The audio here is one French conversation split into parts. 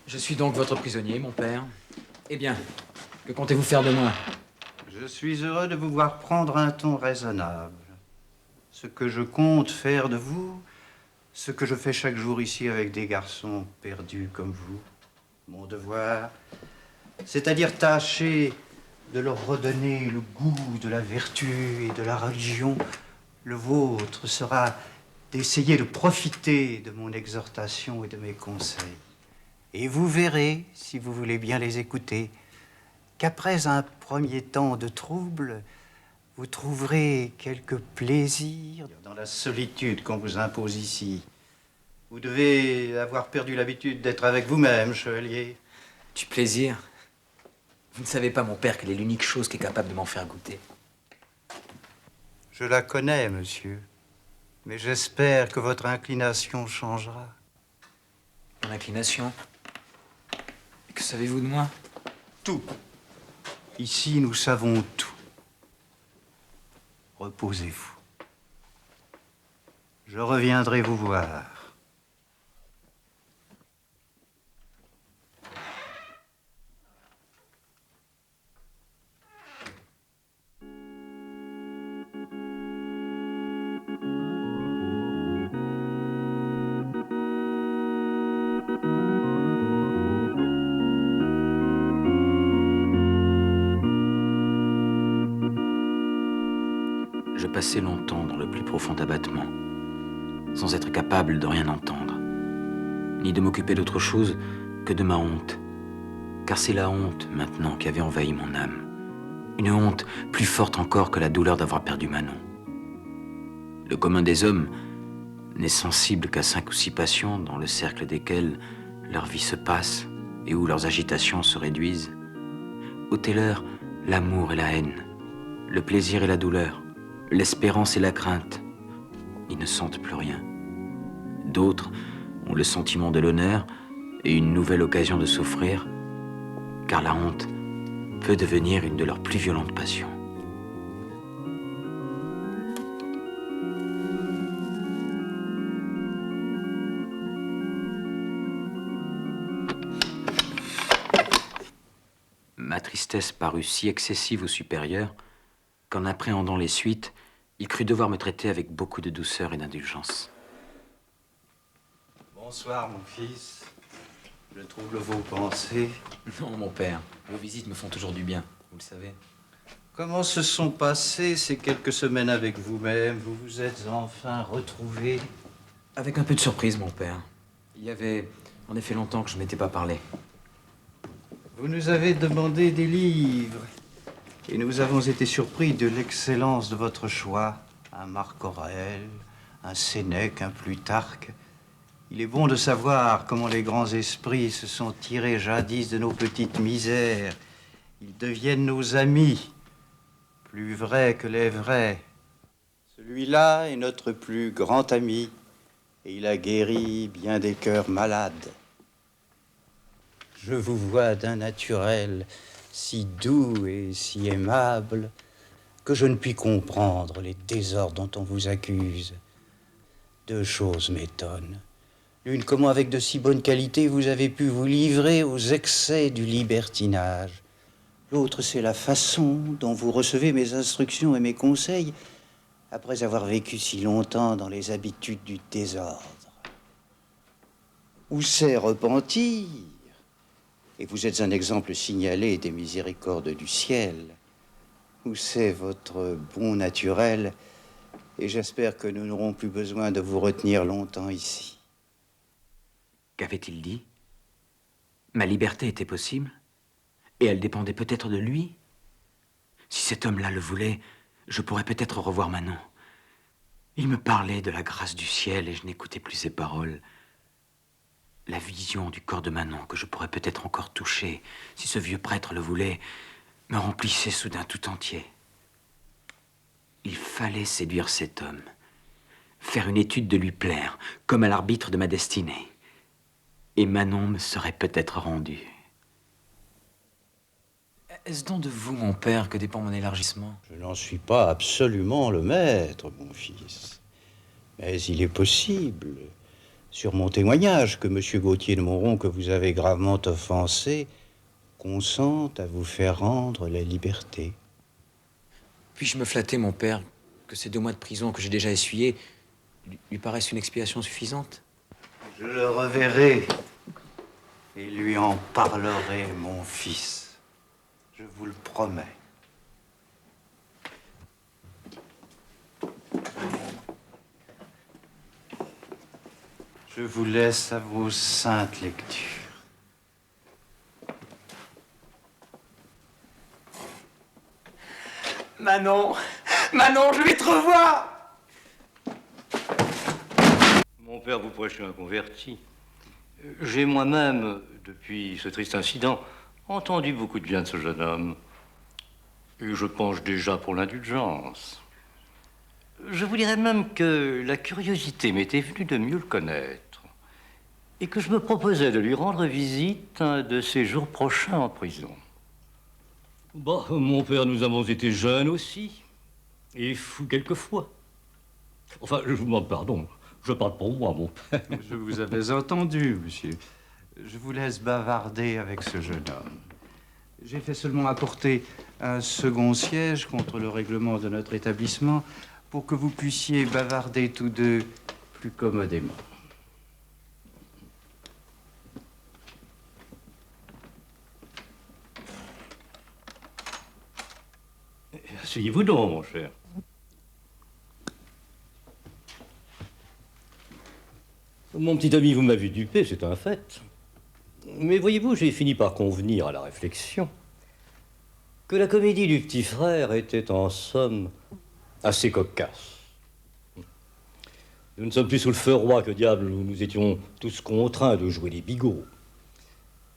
Je suis donc votre prisonnier, mon père. Eh bien, que comptez-vous faire de moi? Je suis heureux de vous voir prendre un ton raisonnable. Ce que je compte faire de vous, ce que je fais chaque jour ici avec des garçons perdus comme vous, mon devoir, c'est-à-dire tâcher de leur redonner le goût de la vertu et de la religion, le vôtre sera d'essayer de profiter de mon exhortation et de mes conseils. Et vous verrez, si vous voulez bien les écouter, qu'après un premier temps de trouble, vous trouverez quelque plaisir dans la solitude qu'on vous impose ici. Vous devez avoir perdu l'habitude d'être avec vous-même, chevalier. Du plaisir? Vous ne savez pas, mon père, quelle est l'unique chose qui est capable de m'en faire goûter. Je la connais, monsieur, mais j'espère que votre inclination changera. Mon inclination? Et que savez-vous de moi? Tout. Ici, nous savons tout. Reposez-vous. Je reviendrai vous voir. Je passai longtemps dans le plus profond abattement, sans être capable de rien entendre, ni de m'occuper d'autre chose que de ma honte. Car c'est la honte, maintenant, qui avait envahi mon âme. Une honte plus forte encore que la douleur d'avoir perdu Manon. Le commun des hommes n'est sensible qu'à 5 ou 6 passions dans le cercle desquelles leur vie se passe et où leurs agitations se réduisent. Ôtez-leur l'amour et la haine, le plaisir et la douleur, l'espérance et la crainte. Ils ne sentent plus rien. D'autres ont le sentiment de l'honneur et une nouvelle occasion de souffrir, car la honte peut devenir une de leurs plus violentes passions. Ma tristesse parut si excessive au supérieur qu'en appréhendant les suites, il crut devoir me traiter avec beaucoup de douceur et d'indulgence. Bonsoir, mon fils. Je trouble vos pensées. Non, mon père, vos visites me font toujours du bien, vous le savez. Comment se sont passées ces quelques semaines avec vous-même? Vous vous êtes enfin retrouvé? Avec un peu de surprise, mon père. Il y avait en effet longtemps que je ne m'étais pas parlé. Vous nous avez demandé des livres. Et nous avons été surpris de l'excellence de votre choix. Un Marc Aurèle, un Sénèque, un Plutarque. Il est bon de savoir comment les grands esprits se sont tirés jadis de nos petites misères. Ils deviennent nos amis, plus vrais que les vrais. Celui-là est notre plus grand ami, et il a guéri bien des cœurs malades. Je vous vois d'un naturel si doux et si aimable que je ne puis comprendre les désordres dont on vous accuse. 2 choses m'étonnent. L'une, comment avec de si bonne qualité vous avez pu vous livrer aux excès du libertinage. L'autre, c'est la façon dont vous recevez mes instructions et mes conseils après avoir vécu si longtemps dans les habitudes du désordre. Où c'est repentir? Et vous êtes un exemple signalé des miséricordes du ciel. Où c'est votre bon naturel? Et j'espère que nous n'aurons plus besoin de vous retenir longtemps ici. Qu'avait-il dit? Ma liberté était possible, et elle dépendait peut-être de lui. Si cet homme-là le voulait, je pourrais peut-être revoir Manon. Il me parlait de la grâce du ciel, et je n'écoutais plus ses paroles. La vision du corps de Manon, que je pourrais peut-être encore toucher, si ce vieux prêtre le voulait, me remplissait soudain tout entier. Il fallait séduire cet homme, faire une étude de lui plaire, comme à l'arbitre de ma destinée. Et Manon me serait peut-être rendue. Est-ce donc de vous, mon père, que dépend mon élargissement? Je n'en suis pas absolument le maître, mon fils. Mais il est possible sur mon témoignage que M. Gauthier de Monron, que vous avez gravement offensé, consent à vous faire rendre la liberté. Puis-je me flatter, mon père, que ces 2 mois de prison que j'ai déjà essuyés lui paraissent une expiation suffisante? Je le reverrai et lui en parlerai, mon fils. Je vous le promets. Je vous laisse à vos saintes lectures. Manon! Manon, je vais te revoir! Mon père vous prêche un converti. J'ai moi-même, depuis ce triste incident, entendu beaucoup de bien de ce jeune homme. Et je penche déjà pour l'indulgence. Je vous dirais même que la curiosité m'était venue de mieux le connaître et que je me proposais de lui rendre visite un de ces jours prochains en prison. Bah, mon père, nous avons été jeunes aussi, et fous quelquefois. Enfin, je vous demande pardon, je parle pour moi, mon père. Je vous avais entendu, monsieur. Je vous laisse bavarder avec ce jeune homme. J'ai fait seulement apporter un second siège contre le règlement de notre établissement pour que vous puissiez bavarder tous deux plus commodément. Asseyez-vous donc, mon cher. Mon petit ami, vous m'avez dupé, c'est un fait. Mais voyez-vous, j'ai fini par convenir à la réflexion que la comédie du petit frère était en somme assez cocasse. Nous ne sommes plus sous le feu roi que diable où nous étions tous contraints de jouer les bigots.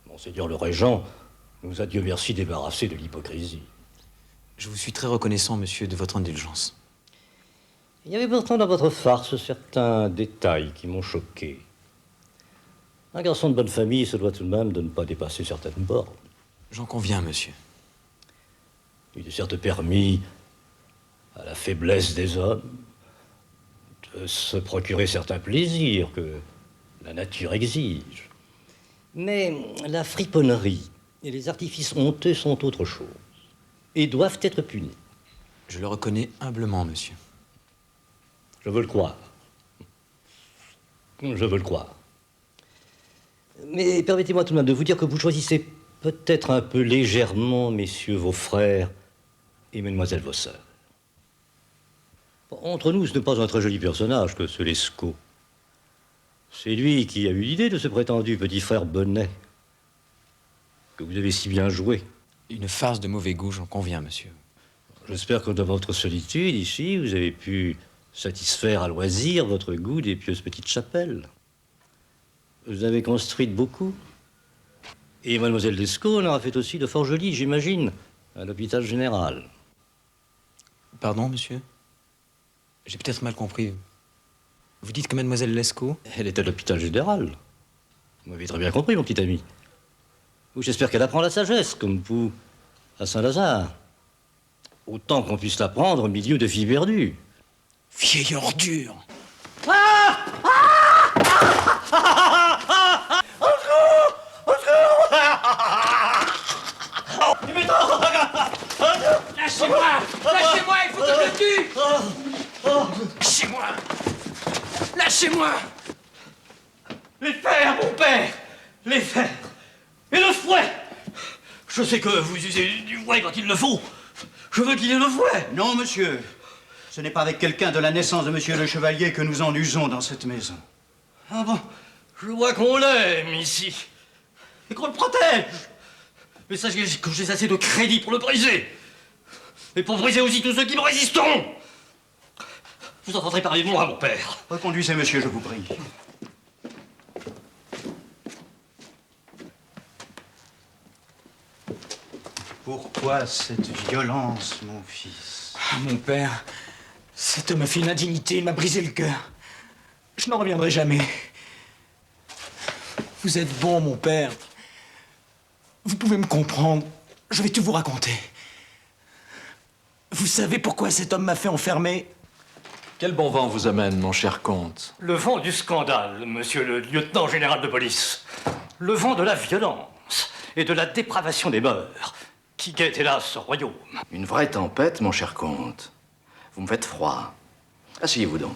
Monseigneur le Régent nous a, Dieu merci, débarrassés de l'hypocrisie. Je vous suis très reconnaissant, monsieur, de votre indulgence. Il y avait pourtant dans votre farce certains détails qui m'ont choqué. Un garçon de bonne famille se doit tout de même de ne pas dépasser certaines bornes. J'en conviens, monsieur. Il est certes permis à la faiblesse des hommes de se procurer certains plaisirs que la nature exige. Mais la friponnerie et les artifices honteux sont autre chose et doivent être punis. Je le reconnais humblement, monsieur. Je veux le croire. Je veux le croire. Mais permettez-moi tout de même de vous dire que vous choisissez peut-être un peu légèrement, messieurs vos frères et mesdemoiselles vos sœurs. Entre nous, ce n'est pas un très joli personnage que ce Lescaut. C'est lui qui a eu l'idée de ce prétendu petit frère Bonnet, que vous avez si bien joué. Une farce de mauvais goût, j'en conviens, monsieur. J'espère que dans votre solitude, ici, vous avez pu satisfaire à loisir votre goût des pieuses petites chapelles. Vous avez construit beaucoup. Et mademoiselle Lescaut en aura fait aussi de fort jolies, j'imagine, à l'hôpital général. Pardon, monsieur? J'ai peut-être mal compris. Vous dites que mademoiselle Lescaut... Elle est à l'hôpital général. Vous m'avez très bien compris, mon petit ami. Ou j'espère qu'elle apprend la sagesse, comme vous, à Saint-Lazare. Autant qu'on puisse l'apprendre au milieu de filles perdues. Vieille ordure! Lâchez-moi! Lâchez-moi, il faut que je le tue! Lâchez-moi! Lâchez-moi! Les fers, mon père! Les fers! Et le fouet! Je sais que vous usez du fouet quand il le faut. Je veux qu'il ait le fouet! Non, monsieur. Ce n'est pas avec quelqu'un de la naissance de monsieur le chevalier que nous en usons dans cette maison. Ah bon? Je vois qu'on l'aime ici. Et qu'on le protège. Mais sachez que j'ai assez de crédit pour le briser. Et pour briser aussi tous ceux qui me résisteront. Vous entendrez parler de moi, mon père. Reconduisez, monsieur, je vous prie. Pourquoi cette violence, mon fils? Mon père, cet homme a fait une indignité, il m'a brisé le cœur. Je n'en reviendrai jamais. Vous êtes bon, mon père. Vous pouvez me comprendre. Je vais tout vous raconter. Vous savez pourquoi cet homme m'a fait enfermer? Quel bon vent vous amène, mon cher comte? Le vent du scandale, monsieur le lieutenant général de police. Le vent de la violence et de la dépravation des mœurs qui guette hélas ce royaume. Une vraie tempête, mon cher comte. Vous me faites froid. Asseyez-vous donc.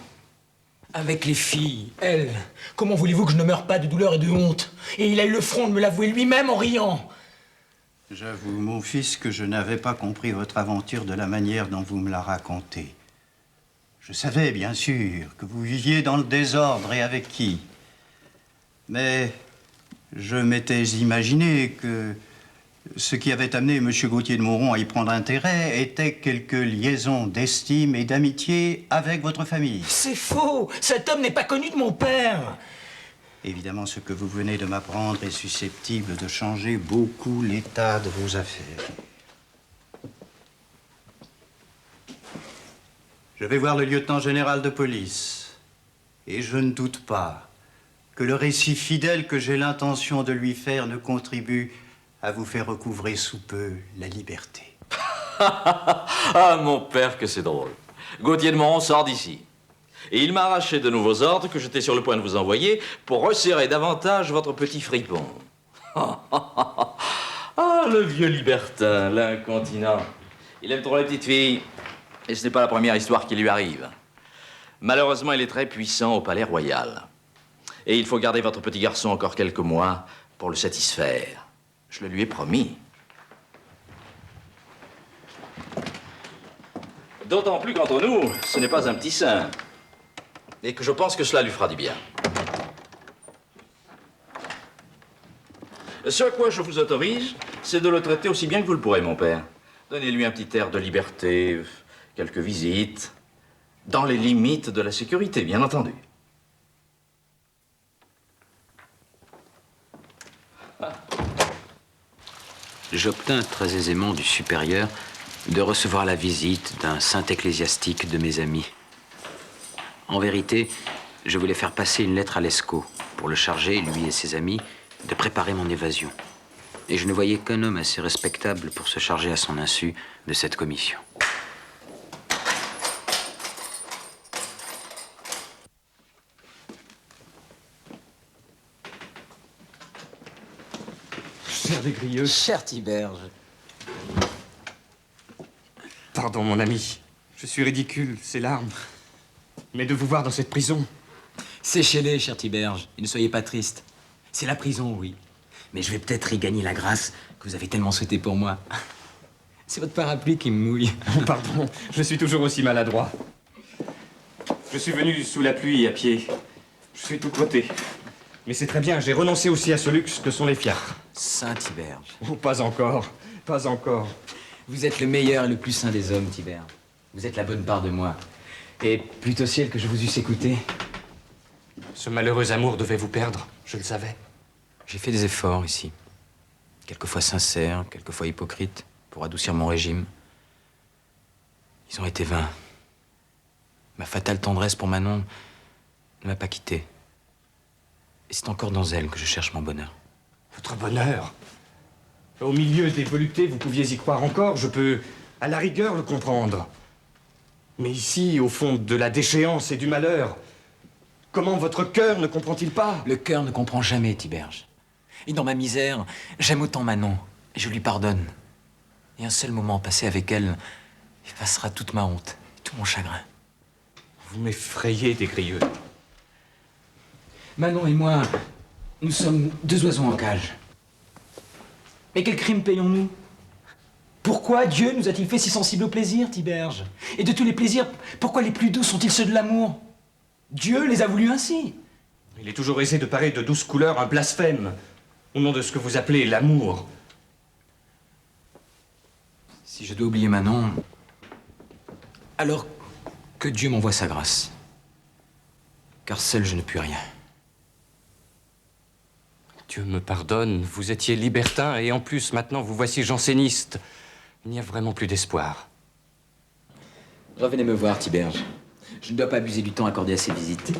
Avec les filles, elles. Comment voulez-vous que je ne meure pas de douleur et de honte? Et il a eu le front de me l'avouer lui-même en riant. J'avoue, mon fils, que je n'avais pas compris votre aventure de la manière dont vous me la racontez. Je savais, bien sûr, que vous viviez dans le désordre et avec qui. Mais je m'étais imaginé que ce qui avait amené M. Gauthier de Mauron à y prendre intérêt était quelques liaisons d'estime et d'amitié avec votre famille. C'est faux. Cet homme n'est pas connu de mon père. Évidemment, ce que vous venez de m'apprendre est susceptible de changer beaucoup l'état de vos affaires. Je vais voir le lieutenant général de police. Et je ne doute pas que le récit fidèle que j'ai l'intention de lui faire ne contribue à vous faire recouvrer sous peu la liberté. Ah, mon père, que c'est drôle. Gauthier de Mauron sort d'ici. Et il m'a arraché de nouveaux ordres que j'étais sur le point de vous envoyer pour resserrer davantage votre petit fripon. Ah, le vieux libertin, l'incontinent. Il aime trop les petites filles. Et ce n'est pas la première histoire qui lui arrive. Malheureusement, il est très puissant au palais royal. Et il faut garder votre petit garçon encore quelques mois pour le satisfaire. Je le lui ai promis. D'autant plus qu'entre nous, ce n'est pas un petit saint. Et que je pense que cela lui fera du bien. Ce à quoi je vous autorise, c'est de le traiter aussi bien que vous le pourrez, mon père. Donnez-lui un petit air de liberté, quelques visites, dans les limites de la sécurité, bien entendu. J'obtins très aisément du supérieur de recevoir la visite d'un saint ecclésiastique de mes amis. En vérité, je voulais faire passer une lettre à Lescaut pour le charger, lui et ses amis, de préparer mon évasion. Et je ne voyais qu'un homme assez respectable pour se charger à son insu de cette commission. Cher Desgrieux. Cher Tiberge. Pardon, mon ami. Je suis ridicule, ces larmes. Mais de vous voir dans cette prison... Séchez-les, cher Tiberge. Et ne soyez pas triste. C'est la prison, oui. Mais je vais peut-être y gagner la grâce que vous avez tellement souhaité pour moi. C'est votre parapluie qui me mouille. Pardon, je suis toujours aussi maladroit. Je suis venu sous la pluie à pied. Je suis tout crotté. Mais c'est très bien, j'ai renoncé aussi à ce luxe que sont les fiacres. Saint Tiberge. Oh, pas encore, pas encore. Vous êtes le meilleur et le plus saint des hommes, Tiberge. Vous êtes la bonne part de moi. Et plutôt ciel que je vous eusse écouté. Ce malheureux amour devait vous perdre, je le savais. J'ai fait des efforts ici. Quelquefois sincères, quelquefois hypocrites, pour adoucir mon régime. Ils ont été vains. Ma fatale tendresse pour Manon ne m'a pas quitté. Et c'est encore dans elle que je cherche mon bonheur. Votre bonheur? Au milieu des voluptés, vous pouviez y croire encore, je peux, à la rigueur, le comprendre. Mais ici, au fond de la déchéance et du malheur, comment votre cœur ne comprend-il pas? Le cœur ne comprend jamais, Tiberge. Et dans ma misère, j'aime autant Manon. Et je lui pardonne. Et un seul moment passé avec elle effacera toute ma honte, tout mon chagrin. Vous m'effrayez, Desgrieux. Manon et moi, nous sommes deux oiseaux en cage. Mais quel crime payons-nous? Pourquoi Dieu nous a-t-il fait si sensibles au plaisir, Tiberge? Et de tous les plaisirs, pourquoi les plus doux sont-ils ceux de l'amour? Dieu les a voulus ainsi. Il est toujours aisé de parer de douces couleurs un blasphème, au nom de ce que vous appelez l'amour. Si je dois oublier Manon, alors que Dieu m'envoie sa grâce. Car seul je ne puis rien. Dieu me pardonne, vous étiez libertin et en plus, maintenant, vous voici janséniste. Il n'y a vraiment plus d'espoir. Revenez me voir, Tiberge. Je ne dois pas abuser du temps accordé à ces visites.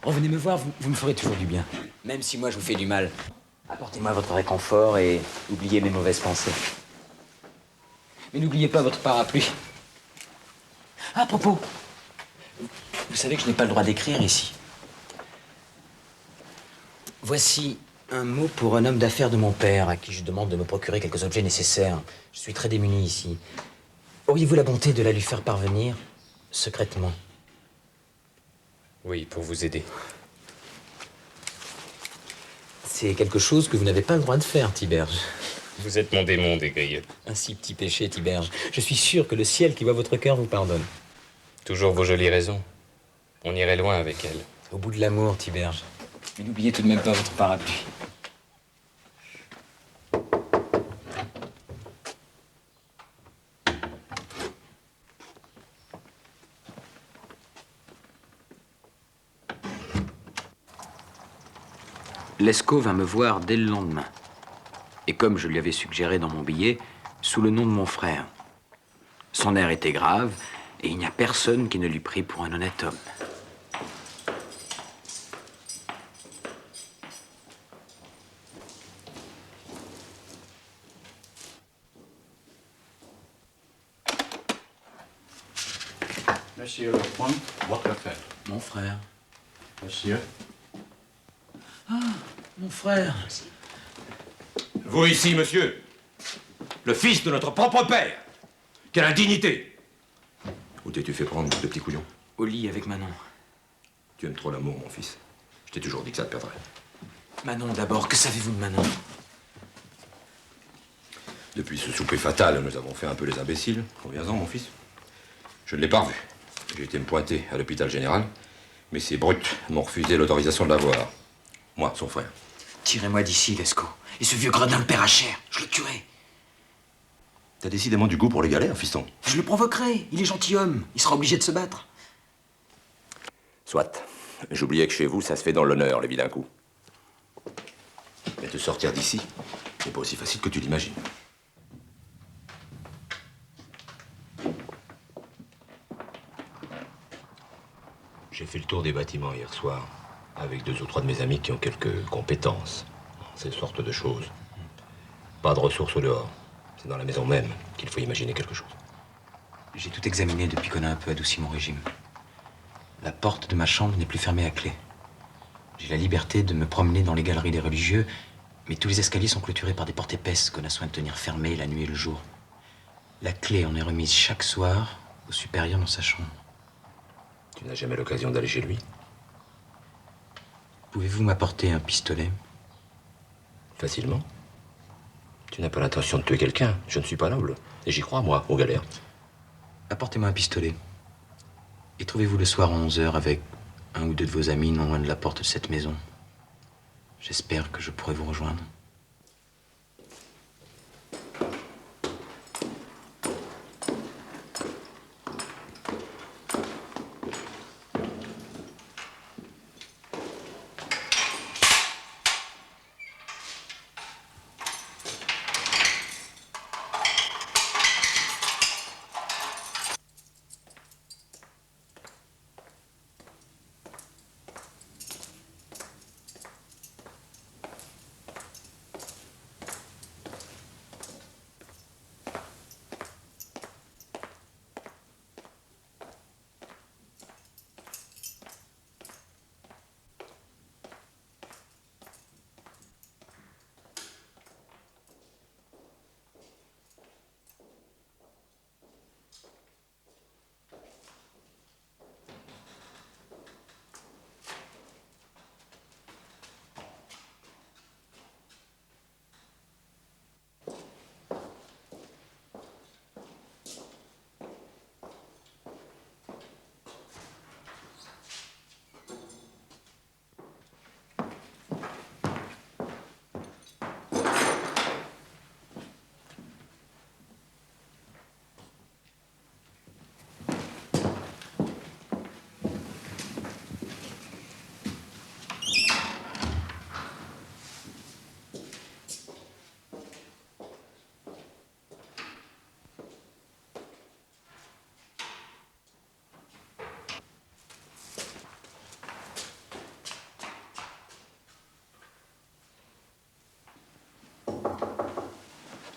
Revenez me voir, vous me ferez toujours du bien. Même si moi je vous fais du mal. Apportez-moi votre réconfort et oubliez mes mauvaises pensées. Mais n'oubliez pas votre parapluie. À propos, Vous savez que je n'ai pas le droit d'écrire ici. Voici un mot pour un homme d'affaires de mon père, à qui je demande de me procurer quelques objets nécessaires. Je suis très démuni ici. Auriez-vous la bonté de la lui faire parvenir, secrètement? Oui, pour vous aider. C'est quelque chose que vous n'avez pas le droit de faire, Tiberge. Vous êtes mon démon, Desgrieux. Un si petit péché, Tiberge. Je suis sûr que le ciel qui voit votre cœur vous pardonne. Toujours vos jolies raisons. On irait loin avec elles. Au bout de l'amour, Tiberge. Mais n'oubliez tout de même pas votre parapluie. Lescaut vint me voir dès le lendemain. Et comme je lui avais suggéré dans mon billet, sous le nom de mon frère. Son air était grave, et il n'y a personne qui ne lui prit pour un honnête homme. Monsieur Lecomte, votre frère. Mon frère. Monsieur. Mon frère. Vous ici, monsieur, le fils de notre propre père. Quelle indignité! Où t'es-tu fait prendre, de petit couillon? Au lit avec Manon. Tu aimes trop l'amour, mon fils. Je t'ai toujours dit que ça te perdrait. Manon d'abord, que savez-vous de Manon? Depuis ce souper fatal, nous avons fait un peu les imbéciles. Reviens-en, mon fils. Je ne l'ai pas revu. J'ai été me pointer à l'hôpital général, mais ces brutes m'ont refusé l'autorisation de la voir. Moi, son frère. Tirez-moi d'ici, Lescaut. Et ce vieux gredin le paiera cher. Je le tuerai. T'as décidément du goût pour les galères, fiston. Je le provoquerai. Il est gentilhomme. Il sera obligé de se battre. Soit. J'oubliais que chez vous, ça se fait dans l'honneur, le vilain coup. Mais te sortir d'ici n'est pas aussi facile que tu l'imagines. J'ai fait le tour des bâtiments hier soir, avec 2 ou 3 de mes amis qui ont quelques compétences. Ces sortes de choses. Pas de ressources au dehors. C'est dans la maison même qu'il faut imaginer quelque chose. J'ai tout examiné depuis qu'on a un peu adouci mon régime. La porte de ma chambre n'est plus fermée à clé. J'ai la liberté de me promener dans les galeries des religieux, mais tous les escaliers sont clôturés par des portes épaisses qu'on a soin de tenir fermées la nuit et le jour. La clé en est remise chaque soir au supérieur dans sa chambre. Tu n'as jamais l'occasion d'aller chez lui? Pouvez-vous m'apporter un pistolet? Facilement. Tu n'as pas l'intention de tuer quelqu'un. Je ne suis pas noble. Et j'y crois, moi, aux galères. Apportez-moi un pistolet. Et trouvez-vous le soir à 11h avec un ou deux de vos amis non loin de la porte de cette maison. J'espère que je pourrai vous rejoindre.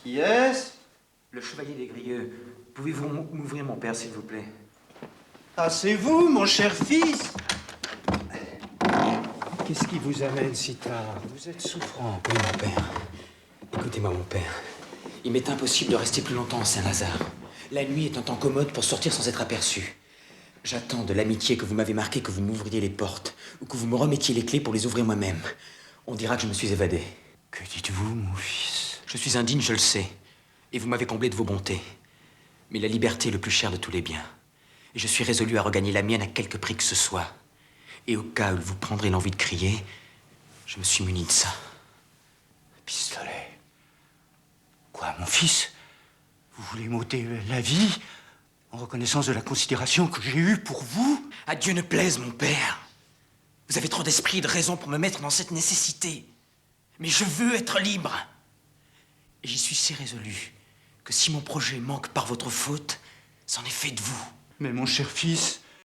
Qui est-ce? Le chevalier des Grieux. Pouvez-vous m'ouvrir mon père, s'il vous plaît? Ah, c'est vous, mon cher fils. Qu'est-ce qui vous amène si tard? Vous êtes souffrant. Oui, mon père. Écoutez-moi, mon père. Il m'est impossible de rester plus longtemps à Saint-Lazare. La nuit est un temps commode pour sortir sans être aperçu. J'attends de l'amitié que vous m'avez marquée que vous m'ouvriez les portes ou que vous me remettiez les clés pour les ouvrir moi-même. On dira que je me suis évadé. Que dites-vous, mon fils? Je suis indigne, je le sais. Et vous m'avez comblé de vos bontés. Mais la liberté est le plus cher de tous les biens. Et je suis résolu à regagner la mienne à quelque prix que ce soit. Et au cas où vous prendrez l'envie de crier, je me suis muni de ça. Pistolet. Quoi, mon fils? Vous voulez m'ôter la vie en reconnaissance de la considération que j'ai eue pour vous? À Dieu ne plaise, mon père. Vous avez trop d'esprit et de raison pour me mettre dans cette nécessité. Mais je veux être libre. Et j'y suis si résolu que si mon projet manque par votre faute, c'en est fait de vous. Mais mon cher fils,